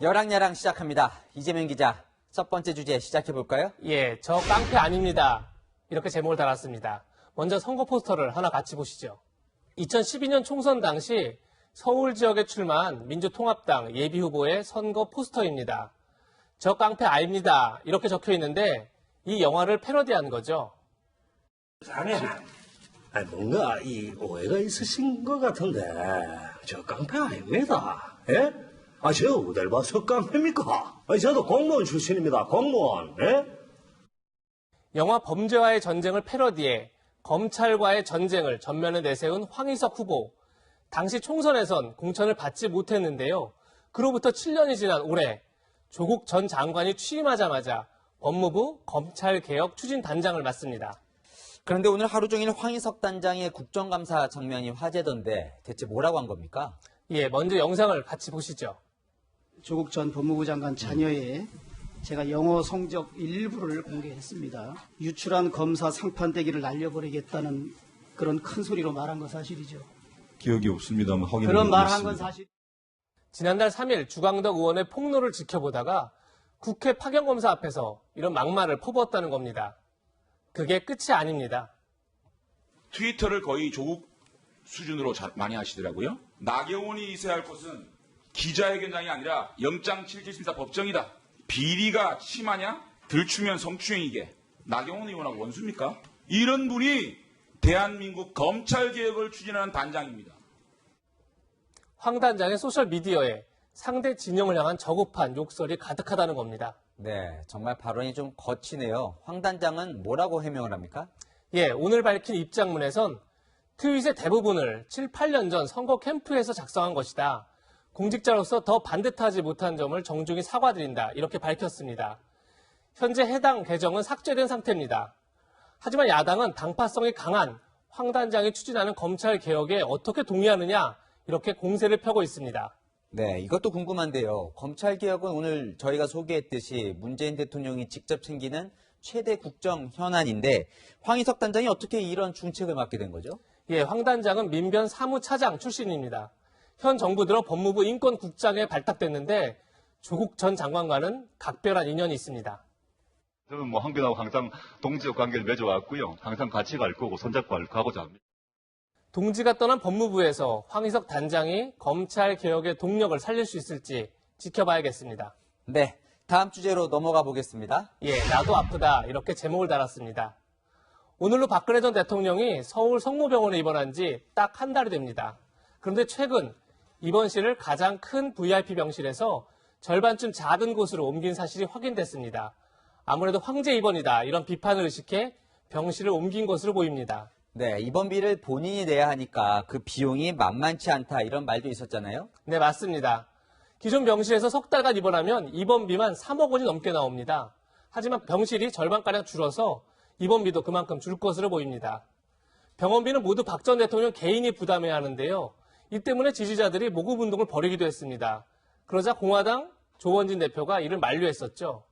여랑야랑 시작합니다. 이재명 기자, 첫 번째 주제 시작해볼까요? 예, 저 깡패 아닙니다. 이렇게 제목을 달았습니다. 먼저 선거 포스터를 하나 같이 보시죠. 2012년 총선 당시 서울 지역에 출마한 민주통합당 예비후보의 선거 포스터입니다. 저 깡패 아닙니다. 이렇게 적혀 있는데 이 영화를 패러디한 거죠. 뭔가 오해가 있으신 것 같은데 저 깡패 아닙니다. 예? 저 어딜 봐서 깡패입니까? 저도 공무원 출신입니다. 공무원. 예? 영화 범죄와의 전쟁을 패러디해 검찰과의 전쟁을 전면에 내세운 황희석 후보. 당시 총선에선 공천을 받지 못했는데요. 그로부터 7년이 지난 올해 조국 전 장관이 취임하자마자 법무부 검찰개혁 추진단장을 맡습니다. 그런데 오늘 하루 종일 황희석 단장의 국정감사 장면이 화제던데 대체 뭐라고 한 겁니까? 예, 먼저 영상을 같이 보시죠. 조국 전 법무부 장관 자녀의 제가 영어 성적 일부를 공개했습니다. 유출한 검사 상판대기를 날려버리겠다는 그런 큰 소리로 말한 건 사실이죠. 기억이 없습니다만 확인해 그런 보겠습니다. 말한 건 사실. 지난달 3일 주광덕 의원의 폭로를 지켜보다가 국회 파견검사 앞에서 이런 막말을 퍼부었다는 겁니다. 그게 끝이 아닙니다. 트위터를 거의 조국 수준으로 많이 하시더라고요. 나경원이 있어야 할 곳은 기자회견장이 아니라 영장실질심사 법정이다. 비리가 심하냐? 들추면 성추행이게. 나경원 의원하고 원수입니까? 이런 분이 대한민국 검찰개혁을 추진하는 단장입니다. 황 단장의 소셜미디어에 상대 진영을 향한 저급한 욕설이 가득하다는 겁니다. 네, 정말 발언이 좀 거치네요. 황 단장은 뭐라고 해명을 합니까? 예, 오늘 밝힌 입장문에선 트윗의 대부분을 7, 8년 전 선거 캠프에서 작성한 것이다. 공직자로서 더 반듯하지 못한 점을 정중히 사과드린다. 이렇게 밝혔습니다. 현재 해당 계정은 삭제된 상태입니다. 하지만 야당은 당파성이 강한 황 단장이 추진하는 검찰 개혁에 어떻게 동의하느냐 이렇게 공세를 펴고 있습니다. 네, 이것도 궁금한데요. 검찰개혁은 오늘 저희가 소개했듯이 문재인 대통령이 직접 챙기는 최대 국정 현안인데 황희석 단장이 어떻게 이런 중책을 맡게 된 거죠? 예, 황 단장은 민변 사무차장 출신입니다. 현 정부 들어 법무부 인권국장에 발탁됐는데 조국 전 장관과는 각별한 인연이 있습니다. 저는 황교안하고 항상 동지적 관계를 맺어왔고요. 항상 같이 갈 거고 손잡고 가고자 합니다. 동지가 떠난 법무부에서 황희석 단장이 검찰 개혁의 동력을 살릴 수 있을지 지켜봐야겠습니다. 네, 다음 주제로 넘어가 보겠습니다. 예, 나도 아프다 이렇게 제목을 달았습니다. 오늘로 박근혜 전 대통령이 서울 성모병원에 입원한 지 딱 한 달이 됩니다. 그런데 최근 입원실을 가장 큰 VIP 병실에서 절반쯤 작은 곳으로 옮긴 사실이 확인됐습니다. 아무래도 황제 입원이다 이런 비판을 의식해 병실을 옮긴 것으로 보입니다. 네, 입원비를 본인이 내야 하니까 그 비용이 만만치 않다 이런 말도 있었잖아요. 네, 맞습니다. 기존 병실에서 석 달간 입원하면 입원비만 3억 원이 넘게 나옵니다. 하지만 병실이 절반가량 줄어서 입원비도 그만큼 줄 것으로 보입니다. 병원비는 모두 박 전 대통령 개인이 부담해야 하는데요. 이 때문에 지지자들이 모금운동을 벌이기도 했습니다. 그러자 공화당 조원진 대표가 이를 만류했었죠.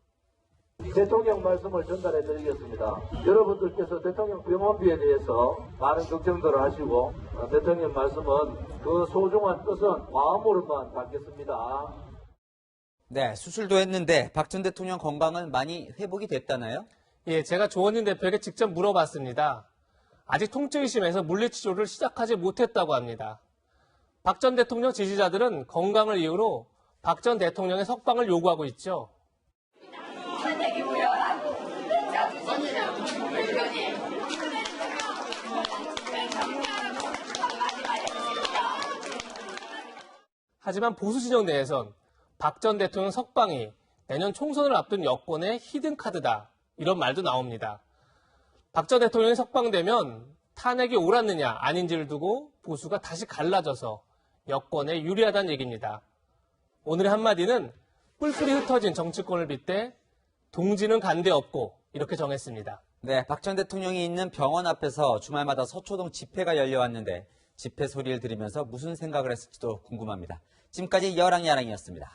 대통령 말씀을 전달해 드리겠습니다. 여러분들께서 대통령 병원비에 대해서 많은 걱정들을 하시고 대통령 말씀은 그 소중한 뜻은 마음으로만 받겠습니다. 네, 수술도 했는데 박 전 대통령 건강은 많이 회복이 됐다나요? 예, 제가 조원진 대표에게 직접 물어봤습니다. 아직 통증이 심해서 물리치료를 시작하지 못했다고 합니다. 박 전 대통령 지지자들은 건강을 이유로 박 전 대통령의 석방을 요구하고 있죠. 하지만 보수 진영 내에선 박 전 대통령 석방이 내년 총선을 앞둔 여권의 히든카드다 이런 말도 나옵니다. 박 전 대통령이 석방되면 탄핵이 옳았느냐 아닌지를 두고 보수가 다시 갈라져서 여권에 유리하다는 얘기입니다. 오늘의 한마디는 뿔뿔이 흩어진 정치권을 빗대 동지는 간대 없고 이렇게 정했습니다. 네, 박 전 대통령이 있는 병원 앞에서 주말마다 서초동 집회가 열려왔는데 집회 소리를 들으면서 무슨 생각을 했을지도 궁금합니다. 지금까지 여랑야랑이었습니다.